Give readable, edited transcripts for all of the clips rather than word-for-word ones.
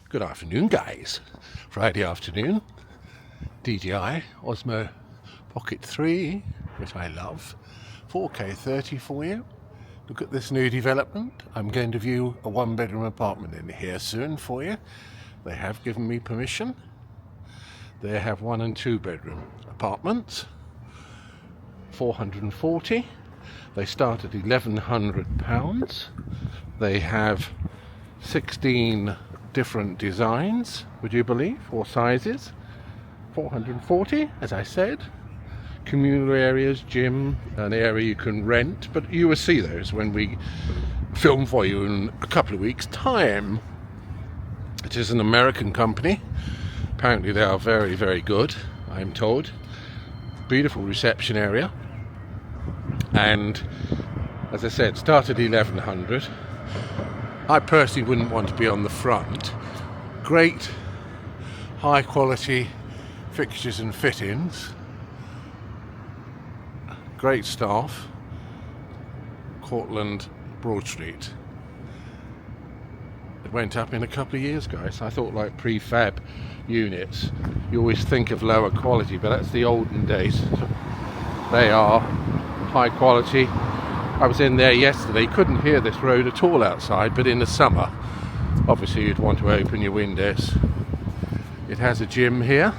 Good afternoon, guys. Friday afternoon. DJI Osmo Pocket 3, which I love. 4K 30 for you. Look at this new development. I'm going to view a one-bedroom apartment in here soon for you. They have given me permission. They have 1 and 2 bedroom apartments. 440. They start at £1,100. They have 16 different designs, would you believe, or sizes. 440, as I said. Communal areas, gym, an area you can rent, but you will see those when we film for you in a couple of weeks' time. It is an American company. Apparently they are very, very good, I'm told. Beautiful reception area. And as I said, started 1100. I personally wouldn't want to be on the front. Great high quality fixtures and fittings. Great staff. Cortland, Broad Street. It went up in a couple of years, guys. I thought like prefab units, you always think of lower quality, but that's the olden days. They are high quality. I was in there yesterday, couldn't hear this road at all outside, but in the summer, obviously you'd want to open your windows. It has a gym here.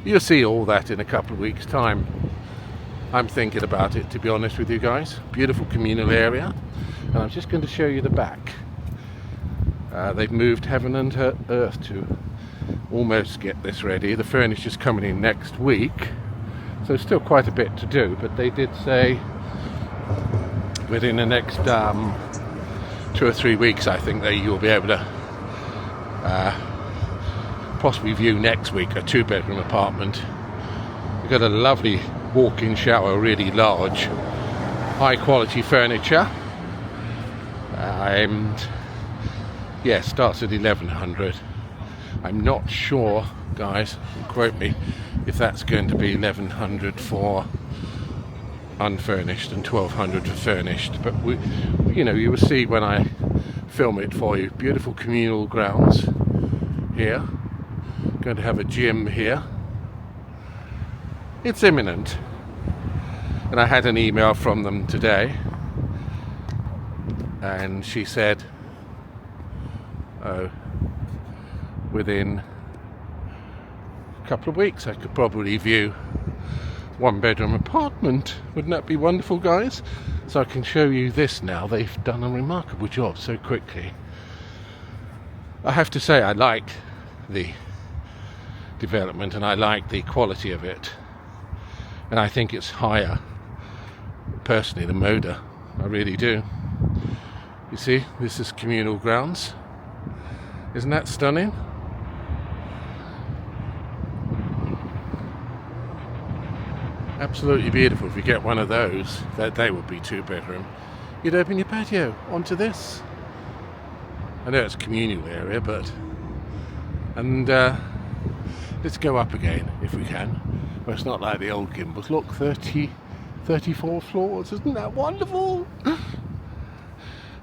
You'll see all that in a couple of weeks' time. I'm thinking about it, to be honest with you guys. Beautiful communal area, and I'm just going to show you the back. They've moved heaven and earth to almost get this ready. The furniture's coming in next week. So still quite a bit to do, but they did say within the next 2 or 3 weeks, I think that you'll be able to possibly view next week a 2-bedroom apartment. We've got a lovely walk-in shower, really large, high-quality furniture. And yeah, starts at 1100. I'm not sure, guys, quote me, if that's going to be 1100 for unfurnished and 1200 for furnished, but you will see when I film it for you. Beautiful communal grounds here. Going to have a gym here. It's imminent, and I had an email from them today, and she said, within couple of weeks I could probably view 1-bedroom apartment. Wouldn't that be wonderful, guys? So I can show you this now. They've done a remarkable job so quickly. I have to say I like the development and I like the quality of it, and I think it's higher personally than Moda. I really do. You see, this is communal grounds. Isn't that stunning? Absolutely beautiful. If you get one of those, they would be 2-bedroom. You'd open your patio onto this. I know it's a communal area, but let's go up again if we can. Well, it's not like the old gimbals. Look, 34 floors. Isn't that wonderful?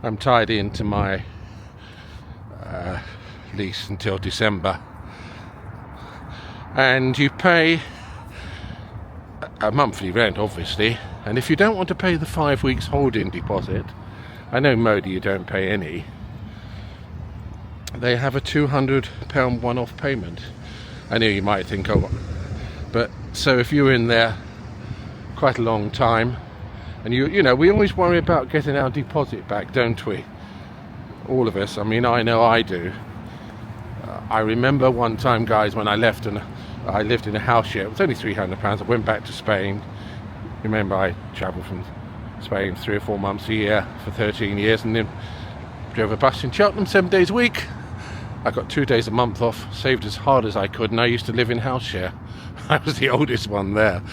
I'm tied into my lease until December, and you pay a monthly rent, obviously, and if you don't want to pay the 5 weeks holding deposit, I know Moda you don't pay any, they have a £200 one-off payment. I know you might think, oh, but so if you're in there quite a long time, and we always worry about getting our deposit back, don't we? All of us. I mean, I know I do. I remember one time, guys, when I left and I lived in a house share. It was only £300. I went back to Spain. Remember, I travelled from Spain 3 or 4 months a year for 13 years, and then drove a bus in Cheltenham 7 days a week. I got 2 days a month off, saved as hard as I could, and I used to live in house share. I was the oldest one there.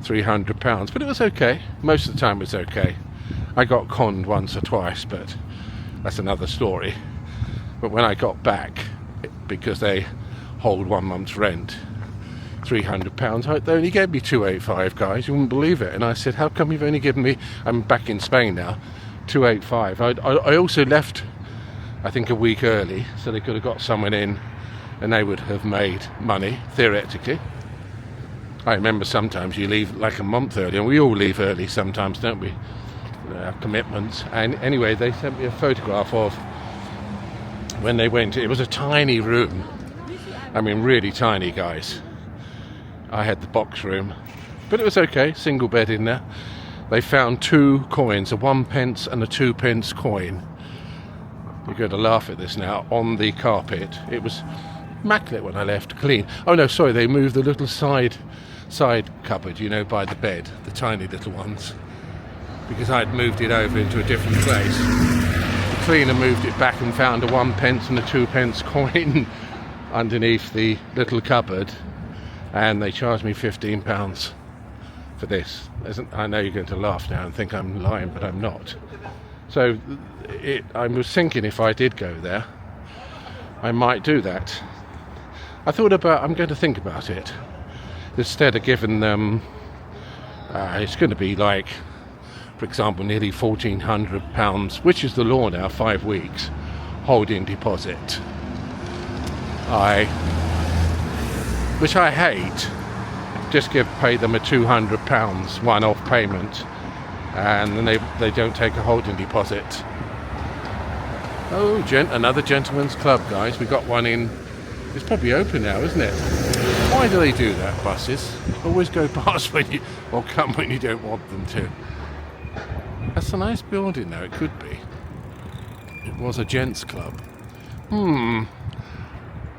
£300, but it was okay. Most of the time it was okay. I got conned once or twice, but that's another story. But when I got back, because they hold 1 month's rent, £300, they only gave me £285, guys. You wouldn't believe it. And I said, how come you've only given me, I'm back in Spain now, £285. I also left I think a week early, so they could have got someone in and they would have made money, theoretically. I remember sometimes you leave like a month early, and we all leave early sometimes, don't we? Our commitments. And anyway, they sent me a photograph of when they went. It was a tiny room. I mean, really tiny, guys. I had the box room, but it was okay, single bed in there. They found 2 coins, a 1 pence and a 2 pence coin. You're going to laugh at this now, on the carpet. It was immaculate when I left, clean. Oh no, sorry, they moved the little side cupboard, you know, by the bed, the tiny little ones, because I'd moved it over into a different place. The cleaner moved it back and found a 1 pence and a 2 pence coin underneath the little cupboard, and they charged me £15 for this. I know you're going to laugh now and think I'm lying, but I'm not. So I was thinking if I did go there, I might do that. I'm going to think about it. Instead of giving them, it's going to be like, for example, nearly £1,400, which is the law now, 5 weeks, holding deposit. Which I hate. Just pay them a £200 one-off payment, and then they don't take a holding deposit. Oh, another gentleman's club, guys. We got one in. It's probably open now, isn't it? Why do they do that, buses? Always go past or come when you don't want them to. That's a nice building, though. It could be. It was a gents' club.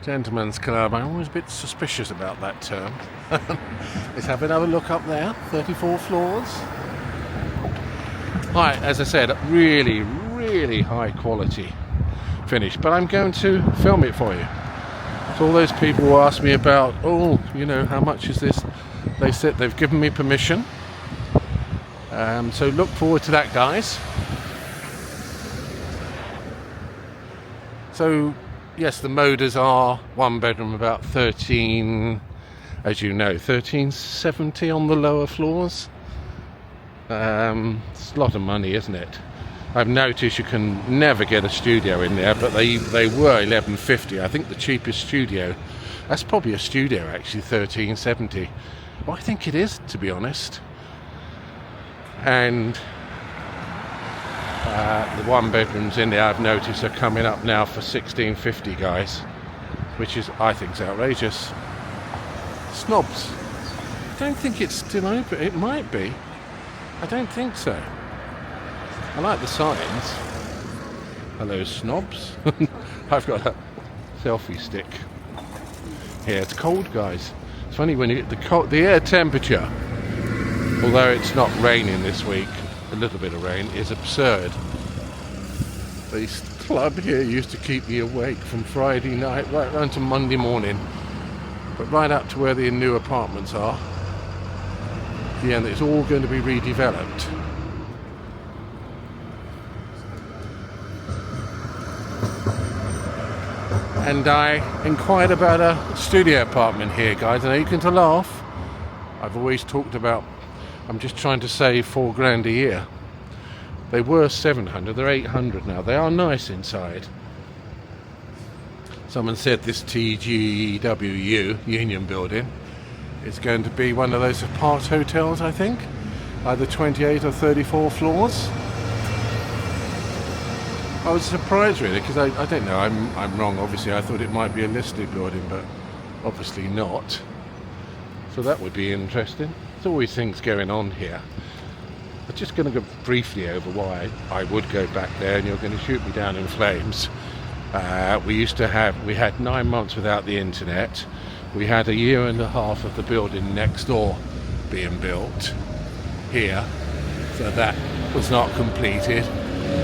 Gentleman's club. I'm always a bit suspicious about that term. Let's have another look up there. 34 floors. Right, as I said, really, really high quality finish. But I'm going to film it for you. So all those people who asked me about, how much is this? They said they've given me permission. So look forward to that, guys. So, yes, the Moders are 1 bedroom, about 1370 on the lower floors. It's a lot of money, isn't it? I've noticed you can never get a studio in there, but they were $11.50. I think the cheapest studio, that's probably a studio actually, $13.70. Well, I think it is, to be honest. And the 1 bedrooms in there, I've noticed, are coming up now for $16.50, guys, which I think is outrageous. Snobs. I don't think it's still open. It might be. I don't think so. I like the signs. Hello, snobs. I've got a selfie stick here. It's cold, guys. It's funny when the air temperature, although it's not raining this week, a little bit of rain, is absurd. This club here used to keep me awake from Friday night right round to Monday morning, but right up to where the new apartments are. Yeah, and it's all going to be redeveloped. And I inquired about a studio apartment here, guys. I know you can laugh. I've always talked about, I'm just trying to save $4,000 a year. They were 700, they're 800 now. They are nice inside. Someone said this TGWU, Union Building, is going to be one of those apart hotels, I think. Either 28 or 34 floors. I was surprised really, because I don't know, I'm wrong obviously. I thought it might be a listed building, but obviously not. So that would be interesting. There's always things going on here. I'm just going to go briefly over why I would go back there, and you're going to shoot me down in flames. We had 9 months without the internet. We had 1.5 years of the building next door being built here, so that was not completed.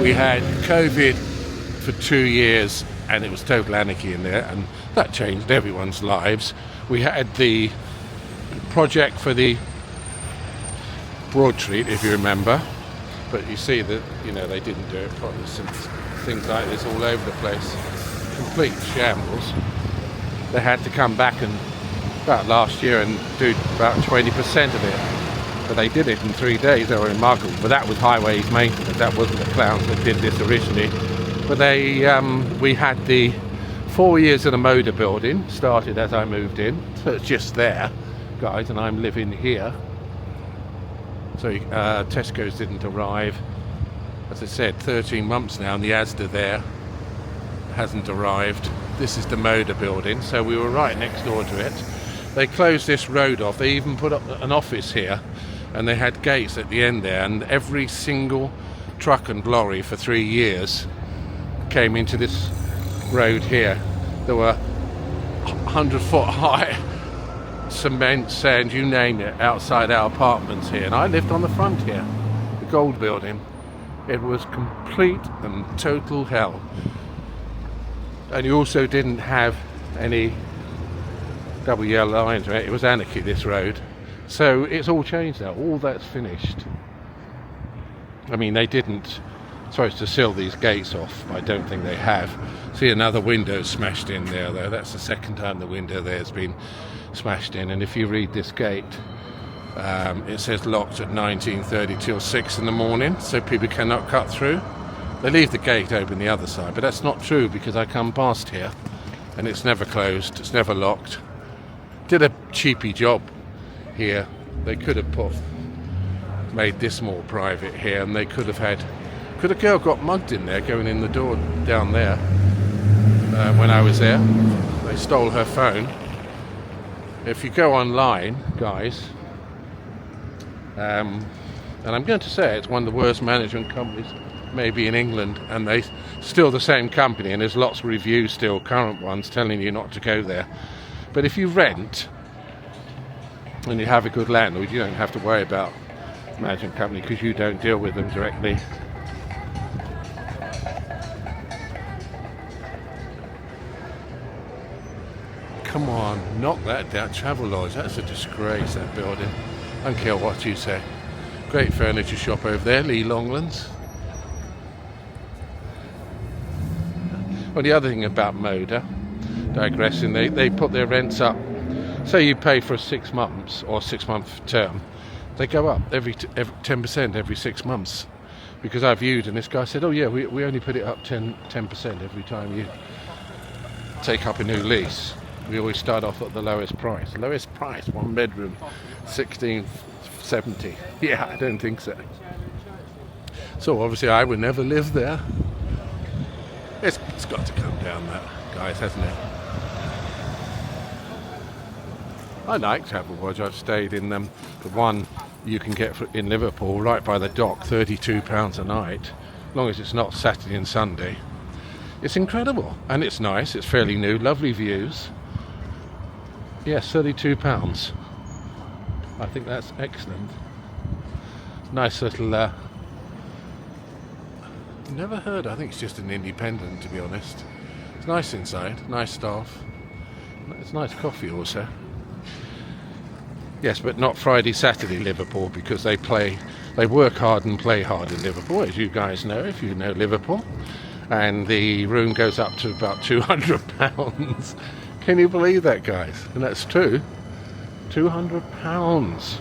We had COVID for 2 years, and it was total anarchy in there, and that changed everyone's lives. We had the project for the Broad Street, if you remember, but you see that they didn't do it properly, since things like this all over the place, complete shambles. They had to come back and about last year and do about 20% of it. But they did it in 3 days. They were remarkable. But that was highways maintenance. That wasn't the clowns that did this originally. But we had the 4 years in a motor building, started as I moved in, so it's just there, guys, and I'm living here. So Tesco's didn't arrive. As I said, 13 months now, and the Asda there hasn't arrived. This is the motor building, so we were right next door to it. They closed this road off. They even put up an office here, and they had gates at the end there, and every single truck and lorry for 3 years came into this road here. There were 100-foot high cement, sand, you name it, outside our apartments here, and I lived on the front here, the gold building. It was complete and total hell. And you also didn't have any double yellow lines, right? It was anarchy, this road. So it's all changed now, all that's finished. I mean, they didn't supposed to seal these gates off. I don't think they have. See, another window smashed in there though. That's the second time the window there has been smashed in. And if you read this gate, it says locked at 19:30 till 6 in the morning, so people cannot cut through. They leave the gate open the other side, but that's not true because I come past here and it's never closed, it's never locked. Did a cheapy job here. They could have made this more private here, and they could a girl got mugged in there going in the door down there when I was there. They stole her phone. If you go online, guys, and I'm going to say it's one of the worst management companies maybe in England, and they still the same company, and there's lots of reviews still, current ones, telling you not to go there. But if you rent and you have a good landlord, you don't have to worry about management company because you don't deal with them directly. Come on, knock that down. Travelodge, that's a disgrace, that building. I don't care what you say. Great furniture shop over there, Lee Longlands. Well, the other thing about Moda, digressing, they put their rents up. Say you pay for 6 months or 6-month term, they go up every 10% every 6 months. Because I viewed, and this guy said, oh yeah, we only put it up 10% every time you take up a new lease. We always start off at the lowest price. Lowest price, 1 bedroom, 1670. Yeah, I don't think so. So obviously I would never live there. It's got to come down that, guys, hasn't it? I like Travelodge. I've stayed in them. The one you can get in Liverpool, right by the dock, £32 a night, as long as it's not Saturday and Sunday. It's incredible, and it's nice. It's fairly new, lovely views. Yes, £32. I think that's excellent. Nice little. Never heard. I think it's just an independent, to be honest. It's nice inside, nice staff. It's nice coffee also. Yes, but not Friday, Saturday Liverpool, because they work hard and play hard in Liverpool, as you guys know, if you know Liverpool. And the room goes up to about £200. Can you believe that, guys? And that's true. £200.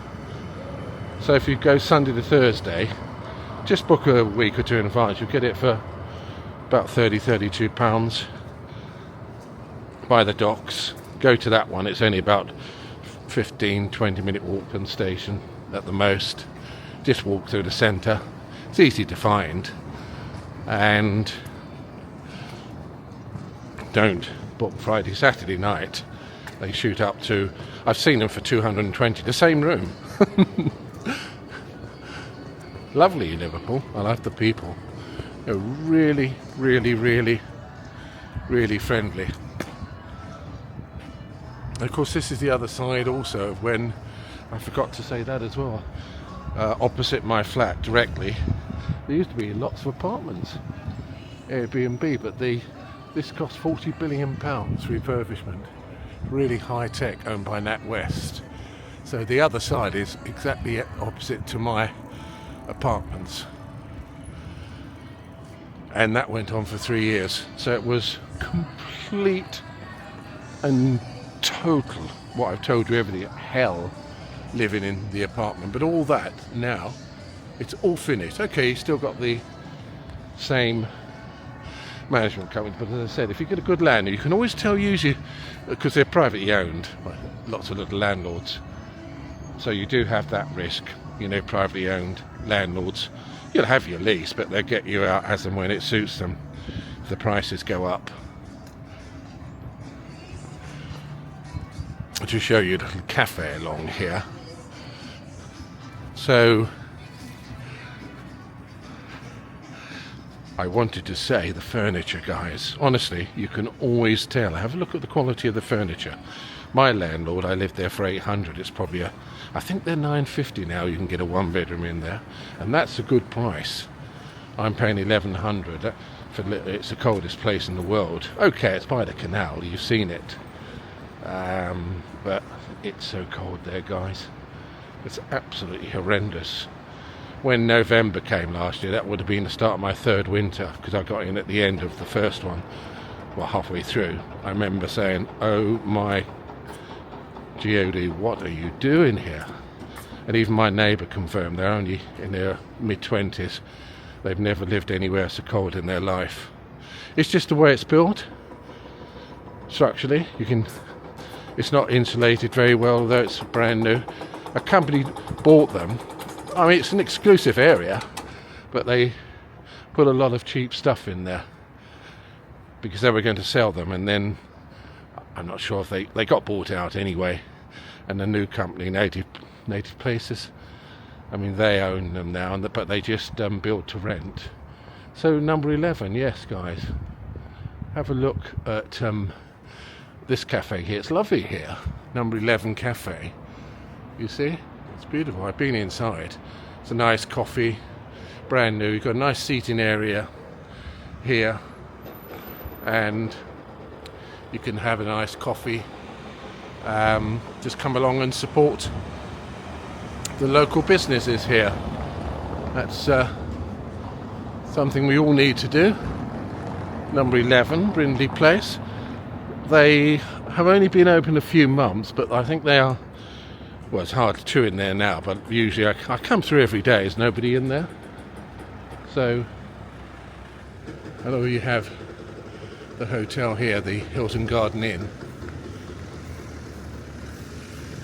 So if you go Sunday to Thursday, just book a week or two in advance, you'll get it for about £32 by the docks. Go to that one, it's only about 15-20 minute walk from the station at the most. Just walk through the centre. It's easy to find, and don't book Friday, Saturday night. They shoot up to, I've seen them for 220, the same room. Lovely Liverpool. I love the people. They're really, really, really, really friendly. And of course, this is the other side also of when, I forgot to say that as well, opposite my flat directly, there used to be lots of apartments, Airbnb, but this cost £40 billion refurbishment, really high tech, owned by NatWest. So the other side is exactly opposite to my apartments, and that went on for 3 years. So it was complete and total, what I've told you, everything, hell living in the apartment. But all that now, it's all finished. Okay, you still got the same management companies. But as I said, if you get a good landlord, you can always tell usually, because they're privately owned, lots of little landlords. So you do have that risk, privately owned landlords. You'll have your lease, but they'll get you out as and when it suits them if the prices go up. To show you a little cafe along here. So I wanted to say the furniture, guys, honestly, you can always tell. Have a look at the quality of the furniture. My landlord, I lived there for 800. It's probably I think they're 950 now. You can get a 1-bedroom in there, and that's a good price. I'm paying 1100 for it's the coldest place in the world. Okay, it's by the canal, you've seen it. But it's so cold there, guys. It's absolutely horrendous. When November came last year, that would have been the start of my third winter, because I got in at the end of the first one, halfway through. I remember saying, oh my God, what are you doing here? And even my neighbour confirmed they're only in their mid-20s. They've never lived anywhere so cold in their life. It's just the way it's built. Structurally, it's not insulated very well, although it's brand new. A company bought them. I mean, it's an exclusive area, but they put a lot of cheap stuff in there because they were going to sell them, and then I'm not sure if they got bought out anyway. And the new company, Native Places, I mean, they own them now, but they just build to rent. So number 11, yes, guys, have a look at this cafe here. It's lovely here, number 11 cafe. You see, it's beautiful. I've been inside. It's a nice coffee, brand new. You've got a nice seating area here, and you can have a nice coffee. Just come along and support the local businesses here. That's something we all need to do. Number 11, Brindley Place. They have only been open a few months, but I think they are, well, it's hard to chew in there now, but usually I come through every day. There's nobody in there. So, hello, you have the hotel here, the Hilton Garden Inn.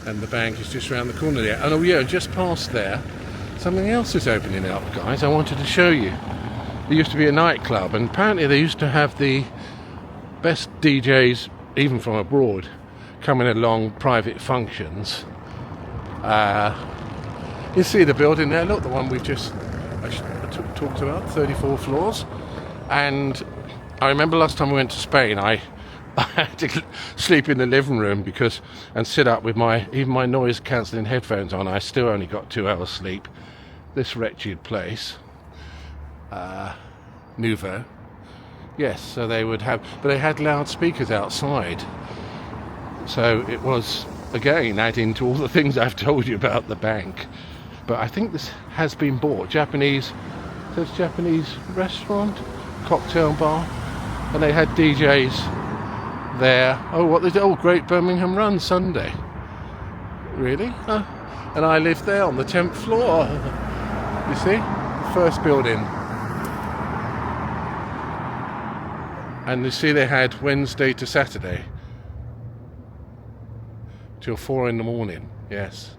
And the bank is just around the corner there. And oh yeah, just past there, something else is opening up, guys. I wanted to show you. There used to be a nightclub, and apparently they used to have the best DJs, even from abroad, coming along private functions. You see the building there, look, the one we've just talked about, 34 floors. And I remember last time we went to Spain, I had to sleep in the living room and sit up with my noise cancelling headphones on. I still only got 2 hours sleep. This wretched place, Nouveau. Yes, so they would have, but they had loudspeakers outside. So it was, again, adding to all the things I've told you about the bank. But I think this has been bought. Japanese restaurant, cocktail bar, and they had DJs there. Oh, Great Birmingham Run Sunday. Really? And I lived there on the 10th floor. You see? First building. And you see they had Wednesday to Saturday till 4 in the morning. Yes,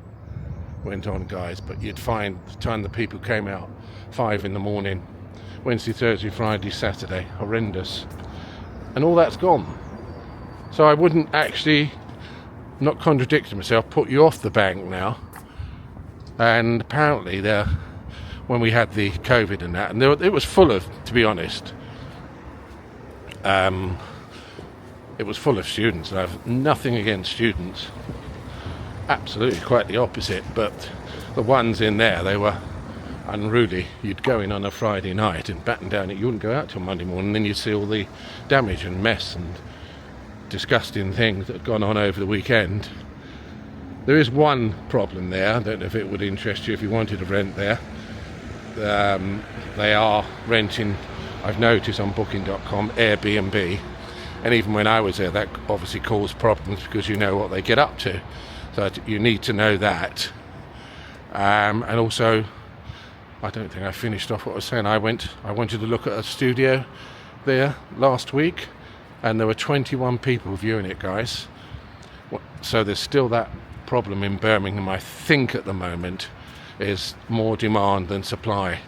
went on, guys, but you'd find the time the people came out 5 in the morning, Wednesday, Thursday, Friday, Saturday. Horrendous. And all that's gone. So I wouldn't actually, not contradicting myself, put you off the bank now. And apparently when we had the COVID and that, and it was full of, to be honest, it was full of students, and I have nothing against students, absolutely quite the opposite, but the ones in there, they were unruly. You'd go in on a Friday night and batten down it, you wouldn't go out till Monday morning, and then you'd see all the damage and mess and disgusting things that had gone on over the weekend. There is one problem there. I don't know if it would interest you if you wanted to rent there. They are renting, I've noticed on booking.com, Airbnb, and even when I was there, that obviously caused problems because you know what they get up to, so you need to know that. And also, I don't think I finished off what I was saying. I wanted to look at a studio there last week, and there were 21 people viewing it, guys. So there's still that problem in Birmingham, I think, at the moment, is more demand than supply.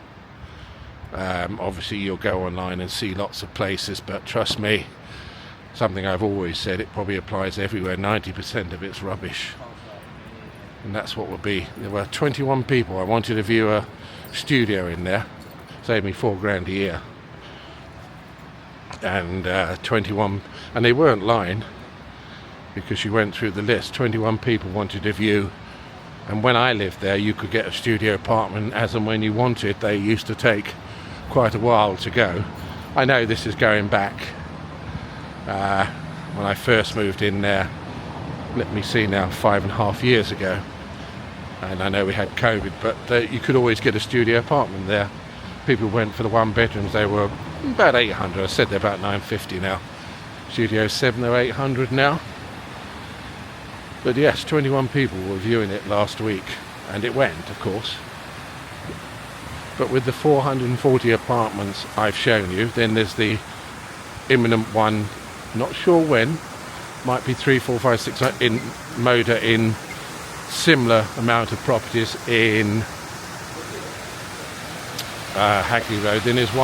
Obviously you'll go online and see lots of places, but trust me, something I've always said, it probably applies everywhere, 90% of it's rubbish. And that's what will be. There were 21 people. I wanted to view a studio in there, saved me £4 a year, and 21, and they weren't lying, because you went through the list. 21 people wanted to view, and when I lived there you could get a studio apartment as and when you wanted. They used to take quite a while to go. I know this is going back when I first moved in there, let me see now, 5.5 years ago, and I know we had COVID, but you could always get a studio apartment there. People went for the one bedrooms, they were about 800. I said they're about 950 now. Studio 7 or 800 now. But yes, 21 people were viewing it last week, and it went, of course. But with the 440 apartments I've shown you, then there's the imminent one, not sure when, might be 3, 4, 5, 6 in Moda, in similar amount of properties in Hagley Road. Then there's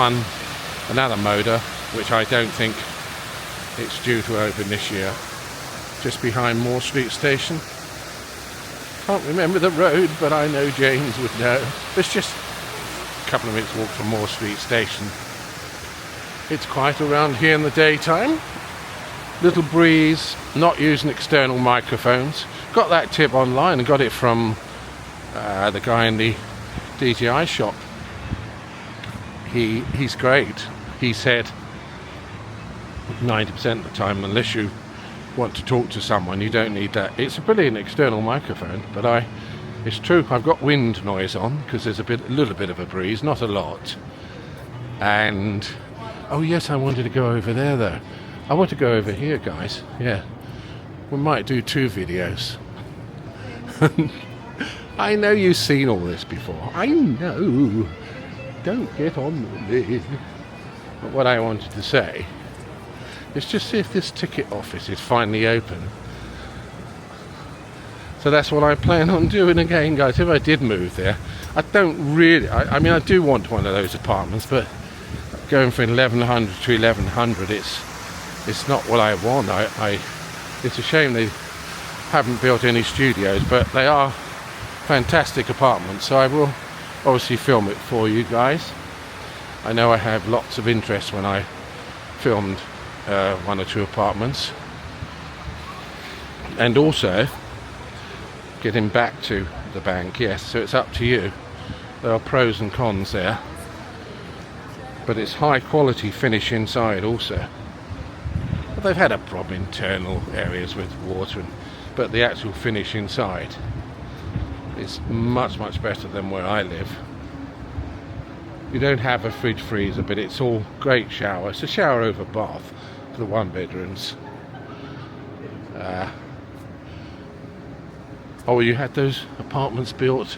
another Moda, which I don't think it's due to open this year, just behind Moore Street Station. Can't remember the road, but I know James would know. It's just a couple of minutes walk from Moore Street Station. It's quiet around here in the daytime. Little breeze, not using external microphones. Got that tip online and got it from the guy in the DJI shop. He's great. He said 90% of the time, unless you want to talk to someone, you don't need that. It's a brilliant external microphone, but it's true, I've got wind noise on because there's a little bit of a breeze, not a lot. And oh yes, I wanted to go over there though. I want to go over here, guys. Yeah, we might do 2 videos. I know you've seen all this before. I know. Don't get on with it. But what I wanted to say is just see if this ticket office is finally open. So that's what I plan on doing again, guys. If I did move there, I don't really. I mean, I do want one of those apartments, but going from 1100 to 1100, it's not what I want. It's a shame they haven't built any studios, but they are fantastic apartments. So I will obviously film it for you guys. I know I have lots of interest when I filmed 1 or 2 apartments. And also getting back to the bank, yes, so it's up to you. There are pros and cons there, but it's high quality finish inside also. But they've had a problem internal areas with water, but the actual finish inside is much better than where I live. You don't have a fridge freezer, but it's all great shower. It's a shower over bath for the 1 bedrooms. Oh, you had those apartments built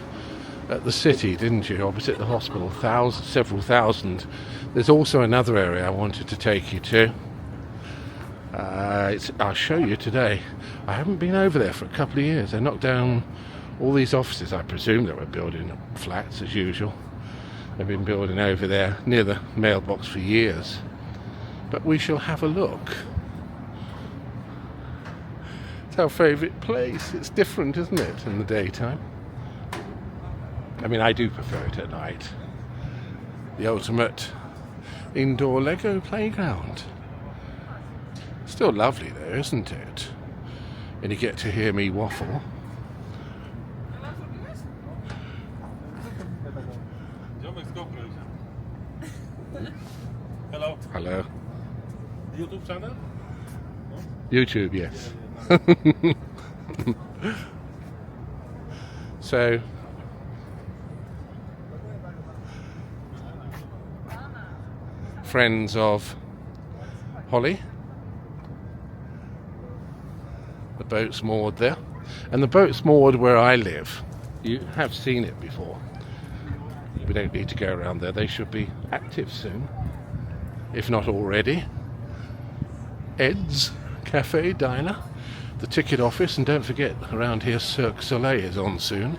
at the city, didn't you? Opposite the hospital, several thousand. There's also another area I wanted to take you to. I'll show you today. I haven't been over there for a couple of years. They knocked down all these offices. I presume they were building flats as usual. They've been building over there near the mailbox for years. But we shall have a look. It's our favourite place. It's different, isn't it, in the daytime? I mean, I do prefer it at night. The ultimate indoor Lego playground. Still lovely though, isn't it? And you get to hear me waffle. Hello. Hello. YouTube channel? No? YouTube, yes. So friends of Holly. The boat's moored there. And the boat's moored where I live. You have seen it before. We don't need to go around there. They should be active soon. if not already. Ed's Cafe Diner, the ticket office, and don't forget, around here Cirque du Soleil is on soon,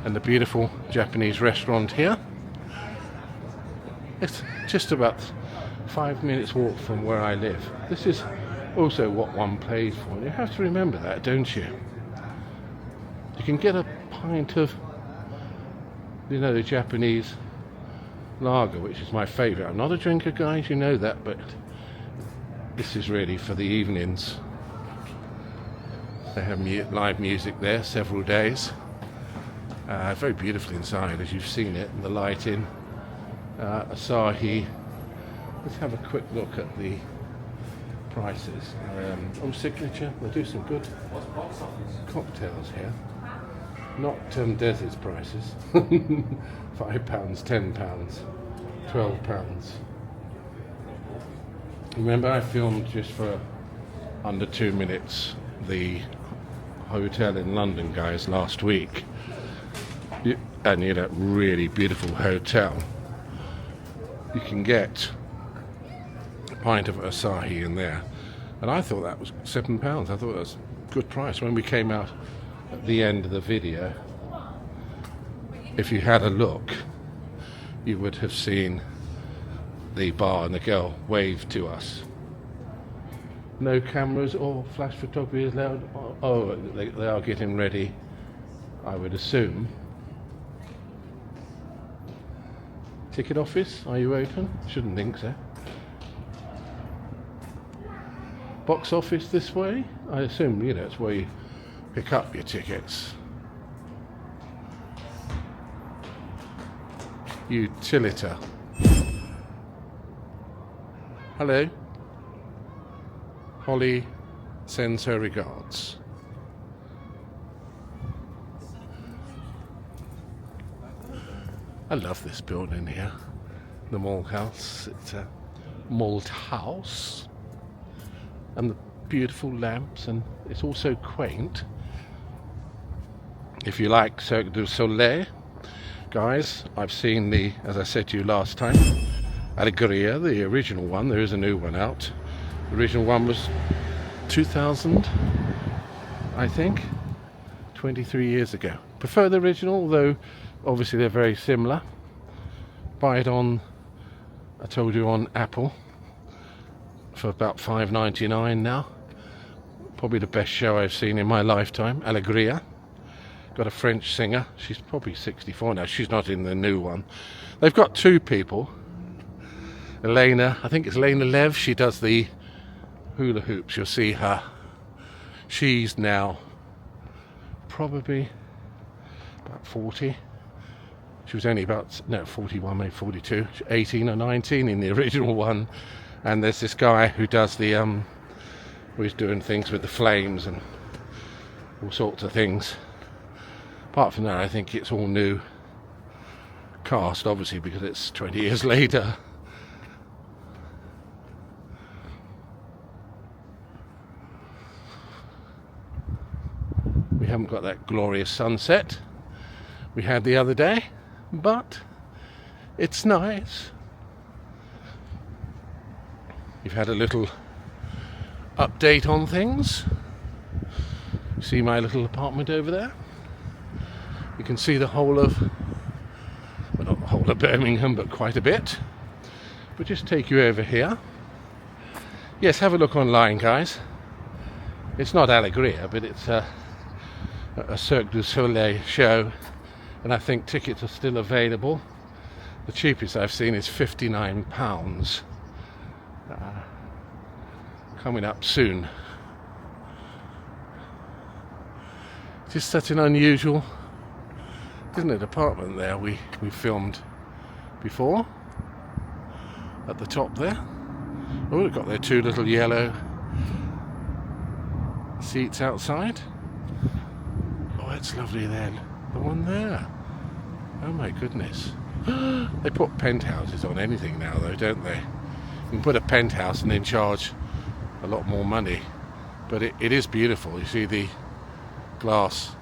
and the beautiful Japanese restaurant here. It's just about 5 minutes walk from where I live. This is also what one pays for. You have to remember that, don't you? You can get a pint of, you know, the Japanese lager, which is my favourite. I'm not a drinker, guys, you know that, but this is really for the evenings. They have live music there several days. Very beautiful inside, as you've seen it, and the lighting. Asahi. Let's have a quick look at the prices. On Signature, they do some good cocktails here. Not Desi's prices. £5, £10, £12. Remember, I filmed just for under 2 minutes the hotel in London, guys, last week. And you know, really beautiful hotel. You can get a pint of Asahi in there, and I thought that was £7. I thought that was a good price. When we came out at the end of the video, if you had a look, you would have seen the bar and the girl waved to us. No cameras or flash photography is allowed. Oh, they are getting ready, I would assume. Ticket office, are you open? Shouldn't think so. Box office this way? I assume, you know, it's where you pick up your tickets. Utilita. Hello. Holly sends her regards. I love this building here, the Malt House. It's a malt house, and the beautiful lamps, and it's also quaint. If you like Cirque du Soleil, guys, I've seen the, as I said to you last time, Alegria, the original one. There is a new one out. The original one was 2000, I think, 23 years ago. Prefer the original, though obviously they're very similar. Buy it on, I told you, on Apple for about $5.99 now. Probably the best show I've seen in my lifetime. Alegria. Got a French singer. She's probably 64 now. She's not in the new one. They've got two people. Elena, I think it's Elena Lev. She does the hula hoops. You'll see her. She's now probably about 40. She was only about, no, 41, maybe 42, 18 or 19 in the original one. And there's this guy who does the, who's doing things with the flames and all sorts of things. Apart from that, I think it's all new cast, obviously, because it's 20 years later. We haven't got that glorious sunset we had the other day, but it's nice. You've had a little update on things. You see my little apartment over there? You can see the whole of, well, not the whole of Birmingham, but quite a bit. But just take you over here. Yes, have a look online, guys. It's not Alegria, but it's a Cirque du Soleil show, and I think tickets are still available. The cheapest I've seen is £59. Coming up soon. Just such an unusual, isn't it, apartment there we filmed before at the top there. Oh, they've got their two little yellow seats outside. Oh, that's lovely then. The one there. Oh my goodness. They put penthouses on anything now though, don't they? You can put a penthouse and then charge a lot more money. But it is beautiful. You see the glass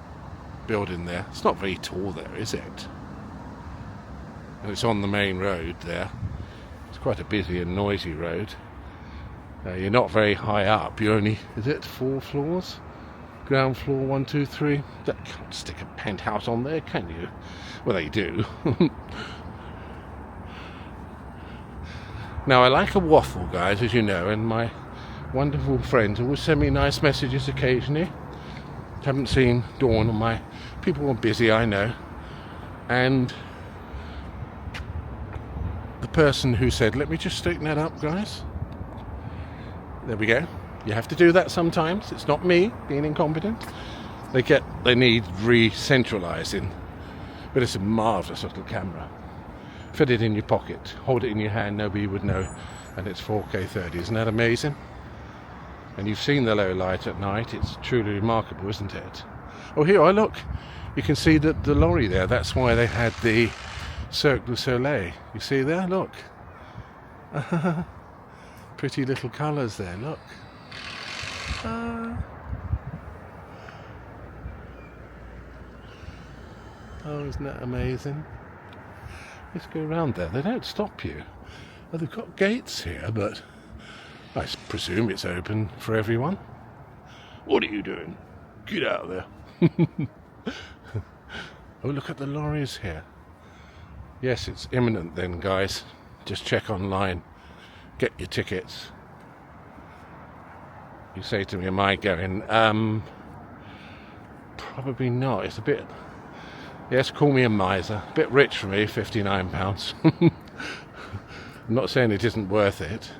building there. It's not very tall there, is it? And it's on the main road there. It's quite a busy and noisy road. You're not very high up. You're only, is it 4 floors? Ground floor 1, 2, 3. That can't stick a penthouse on there, can you? Well, they do. Now, I like a waffle, guys, as you know, and my wonderful friends always send me nice messages occasionally. Haven't seen Dawn on my... People are busy, I know. And the person who said, let me just straighten that up, guys. There we go. You have to do that sometimes. It's not me being incompetent. They need re-centralizing. But it's a marvellous little camera. Fit it in your pocket, hold it in your hand, nobody would know, and it's 4K 30. Isn't that amazing? And you've seen the low light at night. It's truly remarkable, isn't it? Oh, here, look. You can see the lorry there. That's why they had the Cirque du Soleil. You see there? Look. Pretty little colours there, look. Oh, isn't that amazing? Let's go around there. They don't stop you. Well, they've got gates here, but I presume it's open for everyone. What are you doing? Get out of there. Oh, look at the lorries here. Yes, it's imminent then, guys. Just check online. Get your tickets. You say to me, am I going? Probably not. It's a bit... Yes, call me a miser. A bit rich for me, £59. I'm not saying it isn't worth it.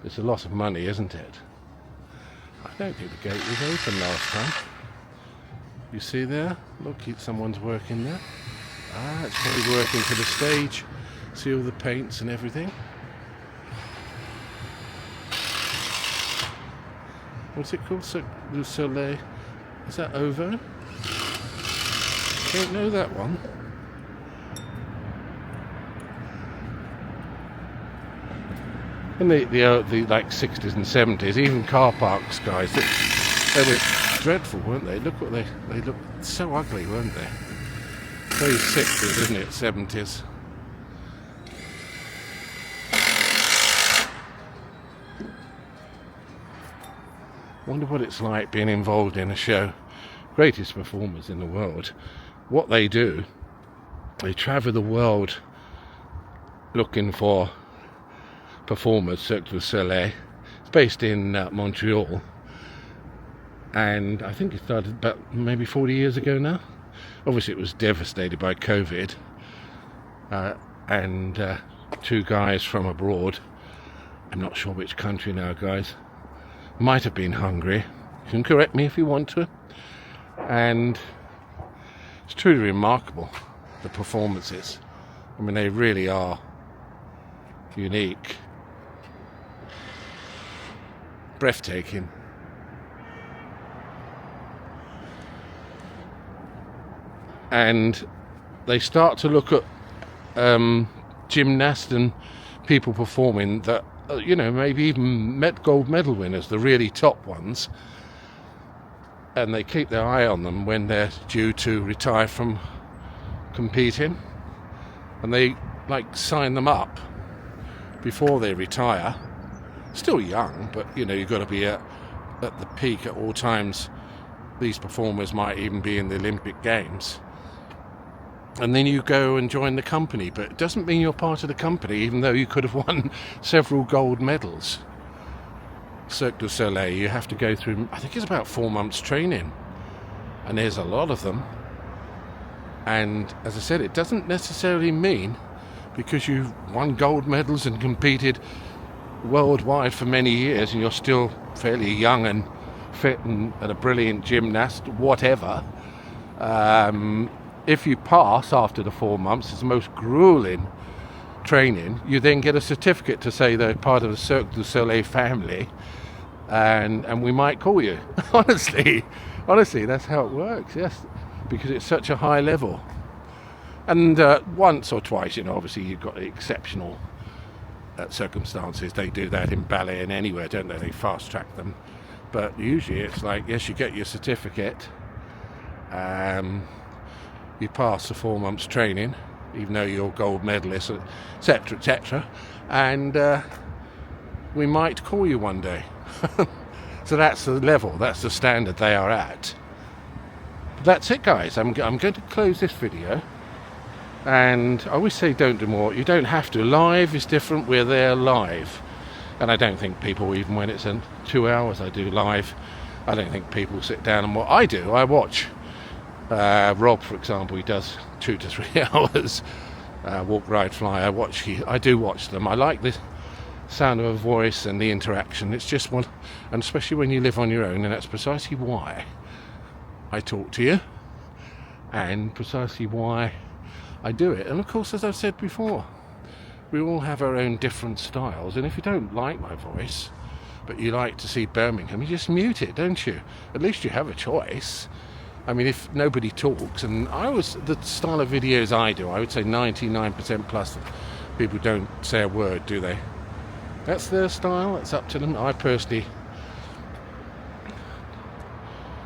It's a lot of money, isn't it? I don't think the gate was open last time. You see there? Look, someone's working there. Ah, it's probably working for the stage. See all the paints and everything. What's it called? Cirque du Soleil. Is that over? Don't know that one. In the like 60s and 70s, even car parks, guys, they were dreadful, weren't they? Look what they looked so ugly, weren't they? Very 60s, isn't it? 70s. Wonder what it's like being involved in a show. Greatest performers in the world. What they do, they travel the world looking for performers. Cirque du Soleil. It's based in Montreal, and I think it started about maybe 40 years ago now. Obviously, it was devastated by COVID, and 2 guys from abroad. I'm not sure which country now, guys. Might have been Hungary. You can correct me if you want to. And it's truly remarkable, the performances. I mean, they really are unique, breathtaking. And they start to look at gymnasts and people performing that, you know, maybe even gold medal winners, the really top ones. And they keep their eye on them when they're due to retire from competing, and they like sign them up before they retire. Still young, but you know, you've got to be at the peak at all times. These performers might even be in the Olympic Games, and then you go and join the company, but it doesn't mean you're part of the company, even though you could have won several gold medals. Cirque du Soleil, you have to go through, I think it's about 4 months training, and there's a lot of them. And as I said, it doesn't necessarily mean because you've won gold medals and competed worldwide for many years and you're still fairly young and fit and a brilliant gymnast, whatever. If you pass after the 4 months, it's the most grueling training. You then get a certificate to say they're part of the Cirque du Soleil family, and we might call you. honestly, that's how it works. Yes, because it's such a high level. And once or twice, you know, obviously you've got the exceptional circumstances. They do that in ballet and anywhere, don't they? They fast track them. But usually it's like, yes, you get your certificate, you pass the 4 months training, even though you're gold medalist, etc., etc. And we might call you one day. So that's the level, that's the standard they are at. But that's it, guys. I'm going to close this video. And I always say don't do more. You don't have to. Live is different. We're there live. And I don't think people, even when it's in 2 hours I do live, I don't think people sit down and what I do. I watch. Rob, for example, he does 2 to 3 hours. Walk, ride, fly. I do watch them. I like the sound of a voice and the interaction. It's just one, and especially when you live on your own, and that's precisely why I talk to you, and precisely why I do it. And of course, as I've said before, we all have our own different styles, and if you don't like my voice, but you like to see Birmingham, you just mute it, don't you? At least you have a choice. I mean, if nobody talks, and the style of videos I do, I would say 99% plus people don't say a word, do they? That's their style, it's up to them. I personally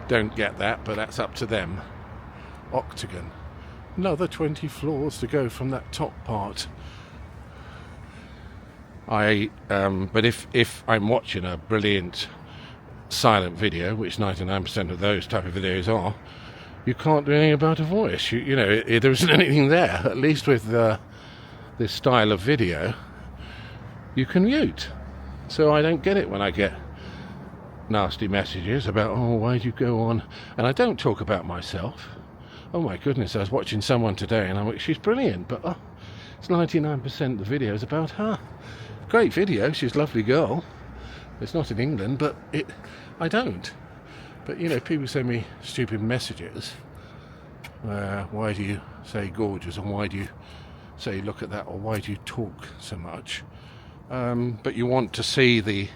don't get that, but that's up to them. Octagon. Another 20 floors to go from that top part. But if I'm watching a brilliant silent video, which 99% of those type of videos are, you can't do anything about a voice. You know, there isn't anything there. At least with this style of video, you can mute. So I don't get it when I get nasty messages about, oh, why'd you go on? And I don't talk about myself. Oh my goodness, I was watching someone today and I'm like, she's brilliant, but it's 99% of the video is about her. Great video, she's a lovely girl. It's not in England, but I don't. But you know, people send me stupid messages. Why do you say gorgeous, and why do you say look at that, or why do you talk so much? But you want to see the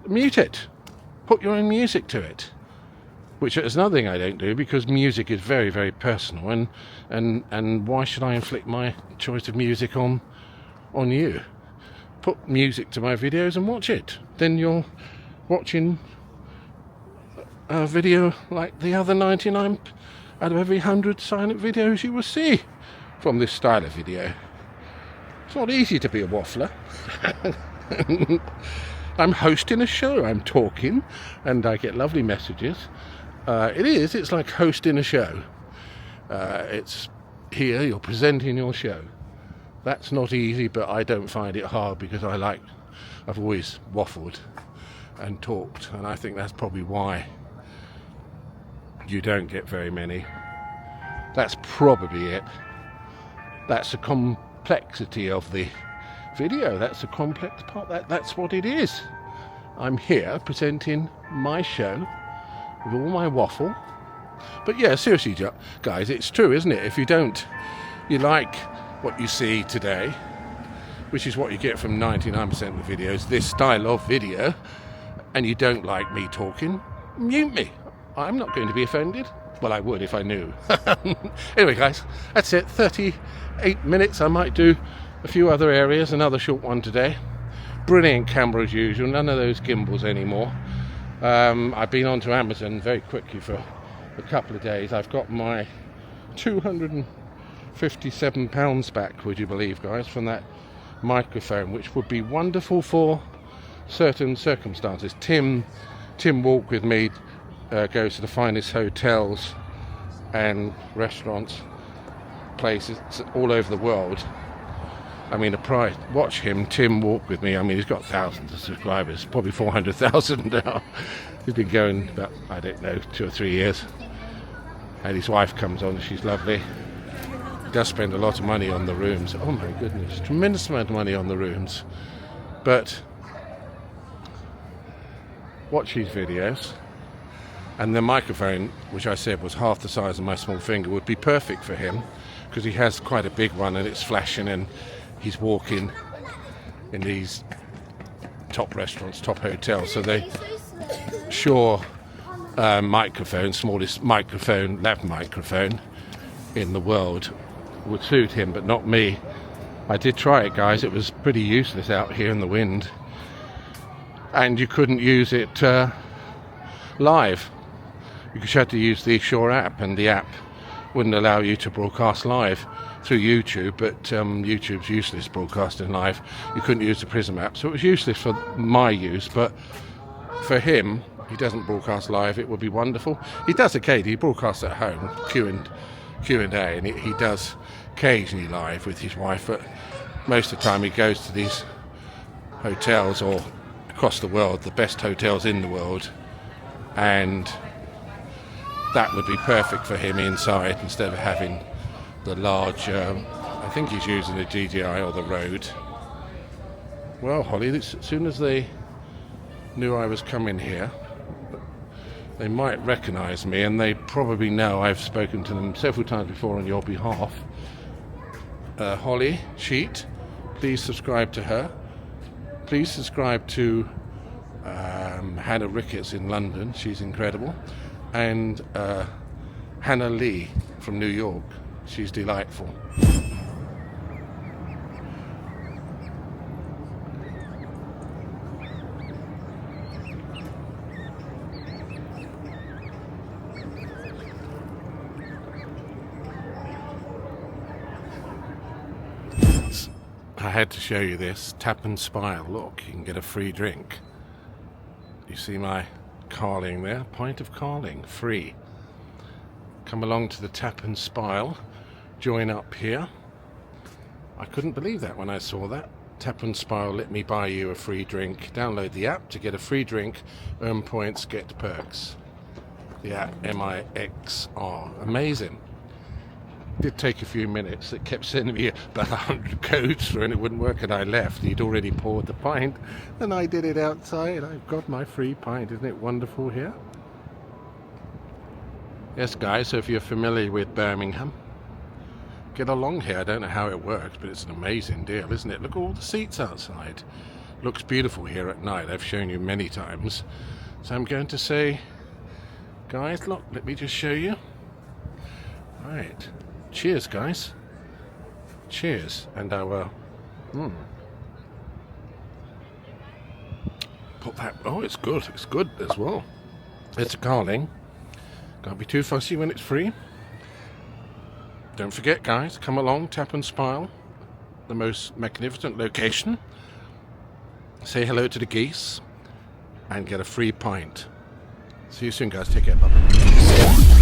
mute it, put your own music to it, which is another thing I don't do, because music is very, very personal, and why should I inflict my choice of music on you? Put music to my videos and watch it. Then you're watching a video like the other 99 out of every 100 silent videos you will see from this style of video. It's not easy to be a waffler. I'm hosting a show, I'm talking, and I get lovely messages. It's like hosting a show. It's here, you're presenting your show. That's not easy, but I don't find it hard, because I've always waffled and talked, and I think that's probably why you don't get very many. That's probably it. That's the complexity of the video. That's the complex part. That's what it is. I'm here presenting my show with all my waffle. But yeah, seriously, guys, it's true, isn't it? If you like what you see today, which is what you get from 99% of the videos, this style of video, and you don't like me talking, mute me. I'm not going to be offended. Well, I would if I knew. Anyway, guys, that's it. 38 minutes. I might do a few other areas, another short one today. Brilliant camera as usual, none of those gimbals anymore. I've been onto Amazon very quickly for a couple of days. I've got my £257 back, would you believe, guys, from that microphone, which would be wonderful for certain circumstances. Tim walked with me, goes to the finest hotels and restaurants, places all over the world. I mean, watch him, Tim walk with me. I mean, he's got thousands of subscribers, probably 400,000 now. He's been going about, I don't know, 2 or 3 years. And his wife comes on, she's lovely. He does spend a lot of money on the rooms. Oh my goodness, tremendous amount of money on the rooms. But watch his videos. And the microphone, which I said was half the size of my small finger, would be perfect for him, because he has quite a big one and it's flashing, and he's walking in these top restaurants, top hotels. So they Shure microphone, smallest microphone, lav microphone in the world, would suit him, but not me. I did try it, guys. It was pretty useless out here in the wind, and you couldn't use it live. You just had to use the Shure app, and the app wouldn't allow you to broadcast live. through YouTube, but YouTube's useless broadcasting live. You couldn't use the Prism app, so it was useless for my use, but for him, he doesn't broadcast live. It would be wonderful. He does occasionally. He broadcasts at home, Q&A, and he does occasionally live with his wife, but most of the time he goes to these hotels or across the world, the best hotels in the world, and that would be perfect for him inside instead of having the large, I think he's using the GDI or the Rode. Well, Holly, as soon as they knew I was coming here, they might recognise me, and they probably know I've spoken to them several times before on your behalf. Holly Sheet, please subscribe to her. Please subscribe to Hannah Ricketts in London, she's incredible, and Hannah Lee from New York, she's delightful. I had to show you this. Tap and Spile. Look, you can get a free drink. You see my Carling there? Pint of Carling, free. Come along to the Tap and Spile. Join up here. I couldn't believe that when I saw that. Tap and Spile, let me buy you a free drink. Download the app to get a free drink. Earn points, get perks. The app, MIXR. Amazing. Did take a few minutes. It kept sending me about 100 codes through and it wouldn't work, and I left. He'd already poured the pint and I did it outside. I've got my free pint. Isn't it wonderful here? Yes, guys, so if you're familiar with Birmingham, get along here. I don't know how it works, but it's an amazing deal, isn't it? Look at all the seats outside. Looks beautiful here at night. I've shown you many times. So I'm going to say, guys, look, let me just show you. Right. Cheers, guys. Cheers. And I will put that. Oh, it's good. It's good as well. It's a Carling. Can't be too fussy when it's free. Don't forget, guys, come along, Tap and Spile, the most magnificent location. Say hello to the geese and get a free pint. See you soon, guys. Take care. Bye.